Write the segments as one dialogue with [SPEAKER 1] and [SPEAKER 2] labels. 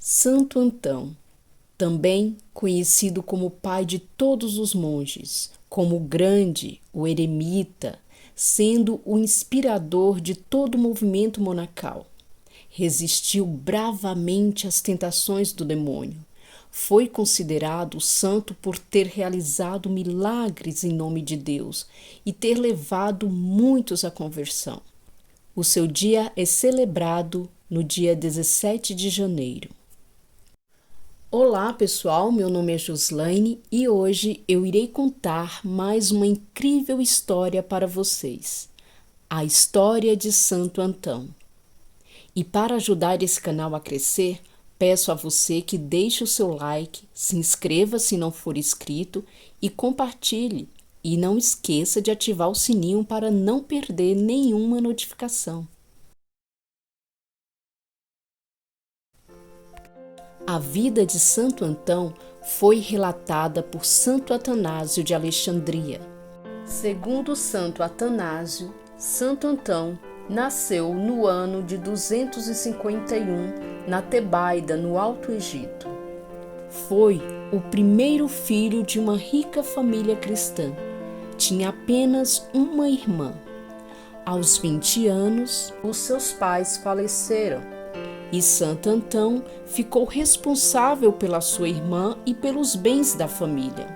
[SPEAKER 1] Santo Antão, também conhecido como pai de todos os monges, como o grande, o eremita, sendo o inspirador de todo o movimento monacal. Resistiu bravamente às tentações do demônio. Foi considerado santo por ter realizado milagres em nome de Deus e ter levado muitos à conversão. O seu dia é celebrado no dia 17 de janeiro. Olá pessoal, meu nome é Joslaine e hoje eu irei contar mais uma incrível história para vocês. A história de Santo Antão. E para ajudar esse canal a crescer, peço a você que deixe o seu like, se inscreva se não for inscrito e compartilhe. E não esqueça de ativar o sininho para não perder nenhuma notificação. A vida de Santo Antão foi relatada por Santo Atanásio de Alexandria. Segundo Santo Atanásio, Santo Antão nasceu no ano de 251 na Tebaida, no Alto Egito. Foi o primeiro filho de uma rica família cristã. Tinha apenas uma irmã. Aos 20 anos, os seus pais faleceram. E Santo Antão ficou responsável pela sua irmã e pelos bens da família.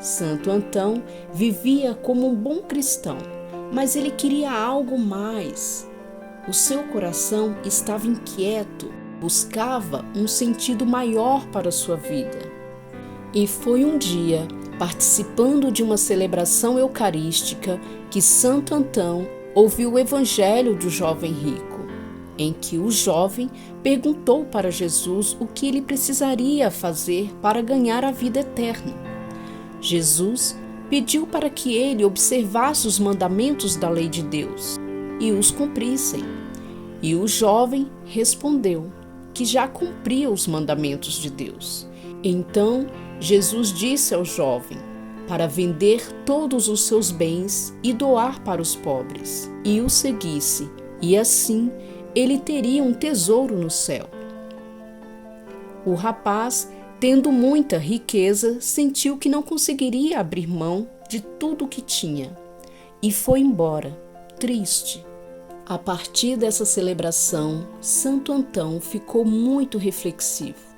[SPEAKER 1] Santo Antão vivia como um bom cristão, mas ele queria algo mais. O seu coração estava inquieto, buscava um sentido maior para a sua vida. E foi um dia, participando de uma celebração eucarística, que Santo Antão ouviu o evangelho do jovem rico, em que o jovem perguntou para Jesus o que ele precisaria fazer para ganhar a vida eterna. Jesus pediu para que ele observasse os mandamentos da lei de Deus e os cumprissem. E o jovem respondeu que já cumpria os mandamentos de Deus. Então Jesus disse ao jovem para vender todos os seus bens e doar para os pobres, e o seguisse, e assim ele teria um tesouro no céu. O rapaz, tendo muita riqueza, sentiu que não conseguiria abrir mão de tudo o que tinha e foi embora, triste. A partir dessa celebração, Santo Antão ficou muito reflexivo.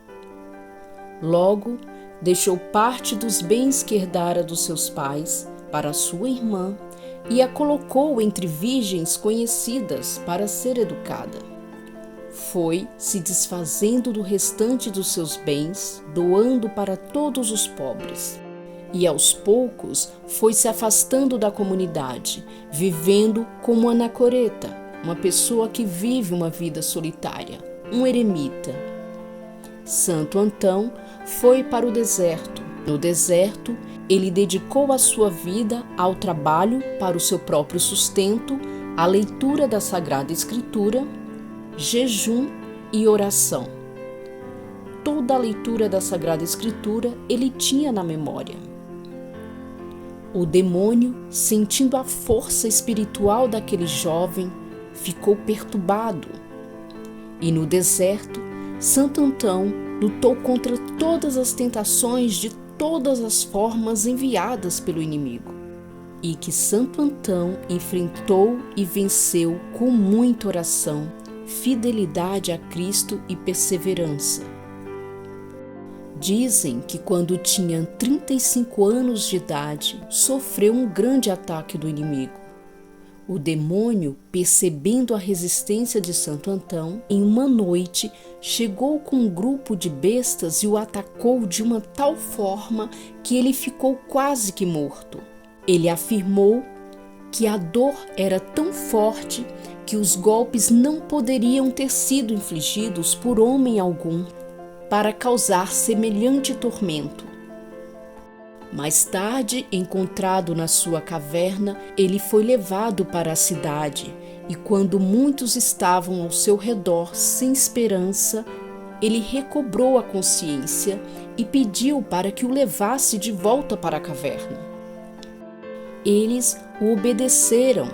[SPEAKER 1] Logo, deixou parte dos bens que herdara dos seus pais para sua irmã e a colocou entre virgens conhecidas para ser educada. Foi se desfazendo do restante dos seus bens, doando para todos os pobres. E aos poucos foi se afastando da comunidade, vivendo como anacoreta, uma pessoa que vive uma vida solitária, um eremita. Santo Antão foi para o deserto. No deserto, ele dedicou a sua vida ao trabalho para o seu próprio sustento, à leitura da Sagrada Escritura, jejum e oração. Toda a leitura da Sagrada Escritura ele tinha na memória. O demônio, sentindo a força espiritual daquele jovem, ficou perturbado. E no deserto, Santo Antão lutou contra todas as tentações de todas as formas enviadas pelo inimigo, e que Santo Antão enfrentou e venceu com muita oração, fidelidade a Cristo e perseverança. Dizem que quando tinha 35 anos de idade, sofreu um grande ataque do inimigo. O demônio, percebendo a resistência de Santo Antão, em uma noite chegou com um grupo de bestas e o atacou de uma tal forma que ele ficou quase que morto. Ele afirmou que a dor era tão forte que os golpes não poderiam ter sido infligidos por homem algum para causar semelhante tormento. Mais tarde, encontrado na sua caverna, ele foi levado para a cidade, e quando muitos estavam ao seu redor sem esperança, ele recobrou a consciência e pediu para que o levasse de volta para a caverna. Eles o obedeceram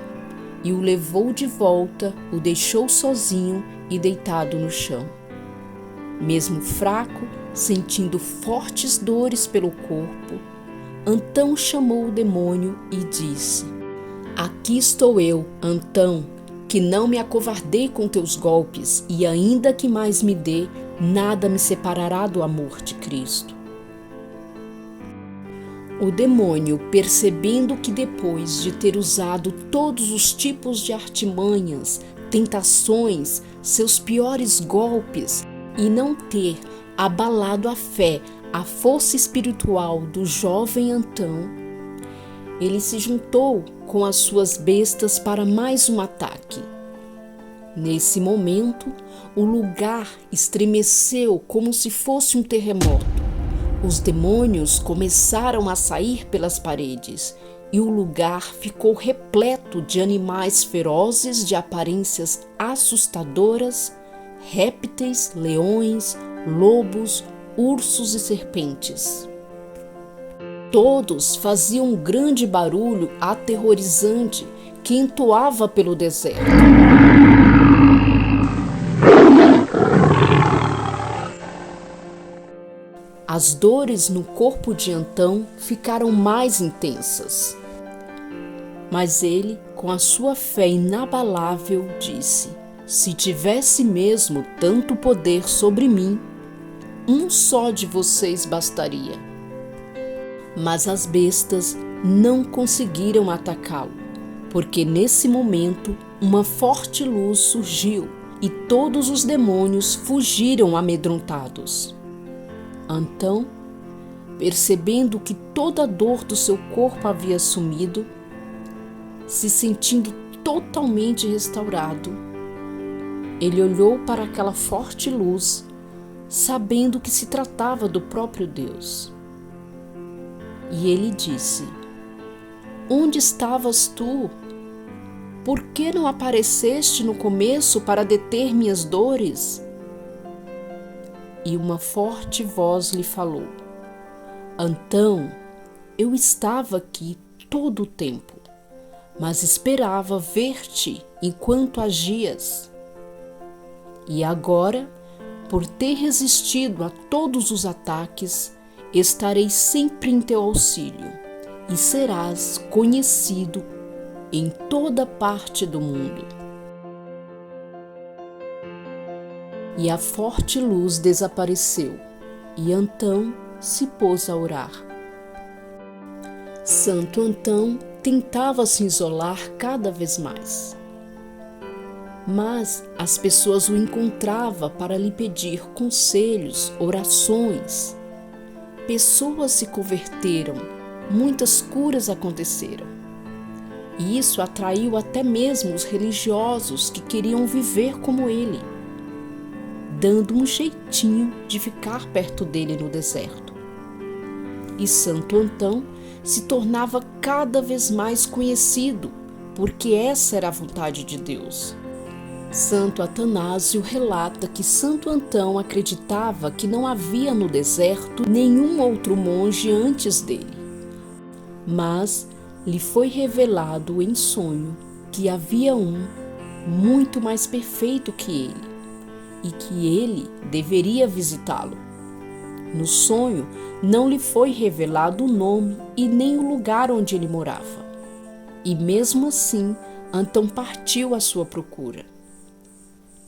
[SPEAKER 1] e o levou de volta, o deixou sozinho e deitado no chão. Mesmo fraco, sentindo fortes dores pelo corpo, Antão chamou o demônio e disse: Aqui estou eu, Antão, que não me acovardei com teus golpes, e ainda que mais me dê, nada me separará do amor de Cristo. O demônio, percebendo que depois de ter usado todos os tipos de artimanhas, tentações, seus piores golpes, e não ter abalado a fé, a força espiritual do jovem Antão, ele se juntou com as suas bestas para mais um ataque. Nesse momento, o lugar estremeceu como se fosse um terremoto. Os demônios começaram a sair pelas paredes e o lugar ficou repleto de animais ferozes de aparências assustadoras, répteis, leões, lobos, ursos e serpentes. Todos faziam um grande barulho aterrorizante que entoava pelo deserto. As dores no corpo de Antão ficaram mais intensas. Mas ele, com a sua fé inabalável, disse: Se tivesse mesmo tanto poder sobre mim, um só de vocês bastaria. Mas as bestas não conseguiram atacá-lo, porque nesse momento uma forte luz surgiu e todos os demônios fugiram amedrontados. Antão, percebendo que toda a dor do seu corpo havia sumido, se sentindo totalmente restaurado, ele olhou para aquela forte luz, sabendo que se tratava do próprio Deus. E ele disse: Onde estavas tu? Por que não apareceste no começo para deter minhas dores? E uma forte voz lhe falou: Antão, eu estava aqui todo o tempo, mas esperava ver-te enquanto agias. E agora, por ter resistido a todos os ataques, estarei sempre em teu auxílio, e serás conhecido em toda parte do mundo. E a forte luz desapareceu, e Antão se pôs a orar. Santo Antão tentava se isolar cada vez mais. Mas as pessoas o encontravam para lhe pedir conselhos, orações. Pessoas se converteram, muitas curas aconteceram. E isso atraiu até mesmo os religiosos que queriam viver como ele, dando um jeitinho de ficar perto dele no deserto. E Santo Antão se tornava cada vez mais conhecido, porque essa era a vontade de Deus. Santo Atanásio relata que Santo Antão acreditava que não havia no deserto nenhum outro monge antes dele, mas lhe foi revelado em sonho que havia um muito mais perfeito que ele, e que ele deveria visitá-lo. No sonho, não lhe foi revelado o nome e nem o lugar onde ele morava. E mesmo assim, Antão partiu à sua procura.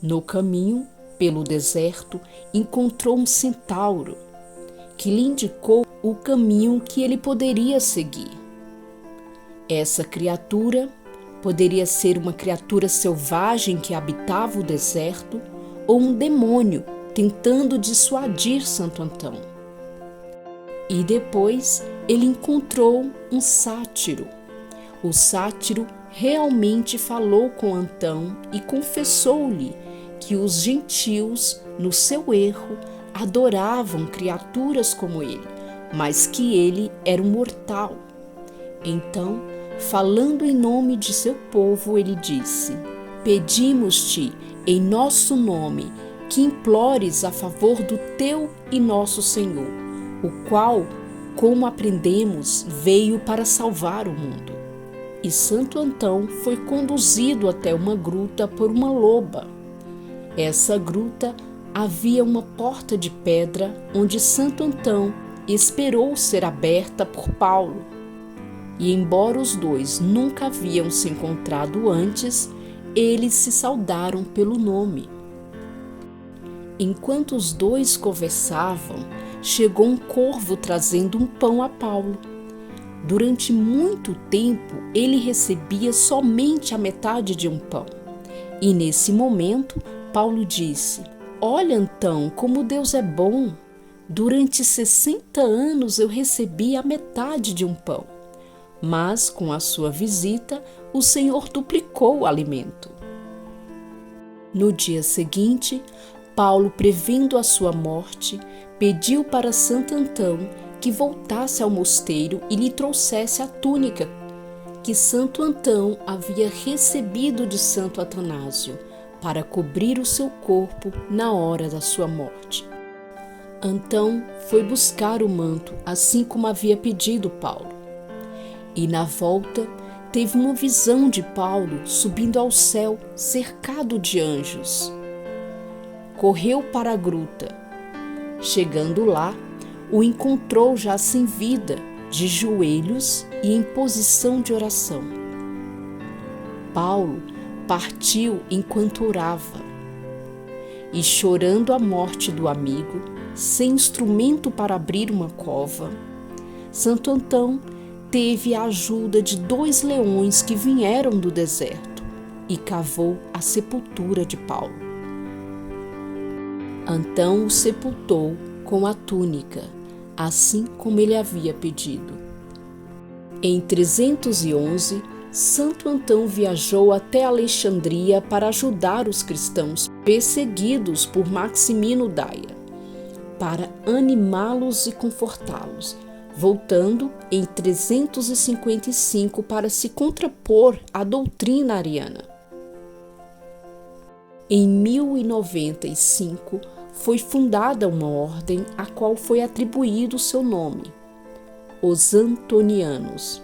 [SPEAKER 1] No caminho, pelo deserto, encontrou um centauro, que lhe indicou o caminho que ele poderia seguir. Essa criatura poderia ser uma criatura selvagem que habitava o deserto, ou um demônio tentando dissuadir Santo Antão. E depois ele encontrou um sátiro. O sátiro realmente falou com Antão e confessou-lhe que os gentios, no seu erro, adoravam criaturas como ele, mas que ele era um mortal. Então, falando em nome de seu povo, ele disse: Pedimos-te, em nosso nome, que implores a favor do teu e nosso Senhor, o qual, como aprendemos, veio para salvar o mundo. E Santo Antão foi conduzido até uma gruta por uma loba. Essa gruta havia uma porta de pedra onde Santo Antão esperou ser aberta por Paulo. E embora os dois nunca haviam se encontrado antes, eles se saudaram pelo nome. Enquanto os dois conversavam, chegou um corvo trazendo um pão a Paulo. Durante muito tempo, ele recebia somente a metade de um pão. E nesse momento, Paulo disse: "Olha, Antão, como Deus é bom! Durante 60 anos eu recebi a metade de um pão. Mas, com a sua visita, o Senhor duplicou o alimento." No dia seguinte, Paulo, prevendo a sua morte, pediu para Santo Antão que voltasse ao mosteiro e lhe trouxesse a túnica que Santo Antão havia recebido de Santo Atanásio para cobrir o seu corpo na hora da sua morte. Antão foi buscar o manto, assim como havia pedido Paulo. E na volta, teve uma visão de Paulo subindo ao céu, cercado de anjos. Correu para a gruta. Chegando lá, o encontrou já sem vida, de joelhos e em posição de oração. Paulo partiu enquanto orava. E chorando a morte do amigo, sem instrumento para abrir uma cova, Santo Antão teve a ajuda de 2 leões que vieram do deserto e cavou a sepultura de Paulo. Antão o sepultou com a túnica, assim como ele havia pedido. Em 311, Santo Antão viajou até Alexandria para ajudar os cristãos perseguidos por Maximino Daia, para animá-los e confortá-los, voltando em 355 para se contrapor à doutrina ariana. Em 1095, foi fundada uma ordem a qual foi atribuído seu nome, os Antonianos.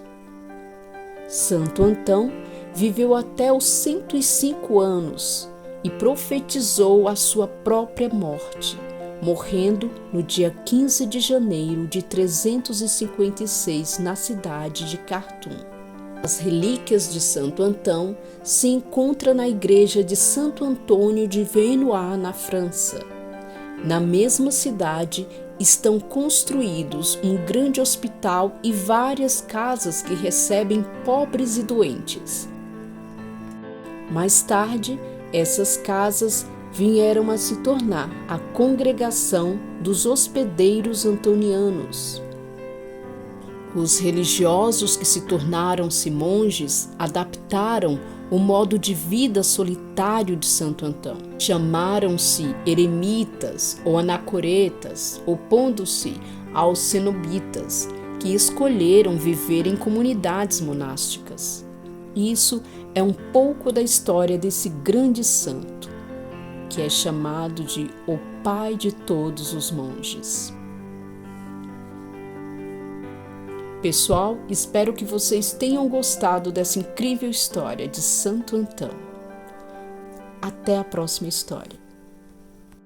[SPEAKER 1] Santo Antão viveu até os 105 anos e profetizou a sua própria morte, morrendo no dia 15 de janeiro de 356 na cidade de Khartum. As relíquias de Santo Antão se encontram na igreja de Santo Antônio de Venoix, na França. Na mesma cidade estão construídos um grande hospital e várias casas que recebem pobres e doentes. Mais tarde, essas casas vieram a se tornar a congregação dos hospedeiros antonianos. Os religiosos que se tornaram-se monges adaptaram o modo de vida solitário de Santo Antão. Chamaram-se eremitas ou anacoretas, opondo-se aos cenobitas, que escolheram viver em comunidades monásticas. Isso é um pouco da história desse grande santo, que é chamado de o pai de todos os monges. Pessoal, espero que vocês tenham gostado dessa incrível história de Santo Antão. Até a próxima história.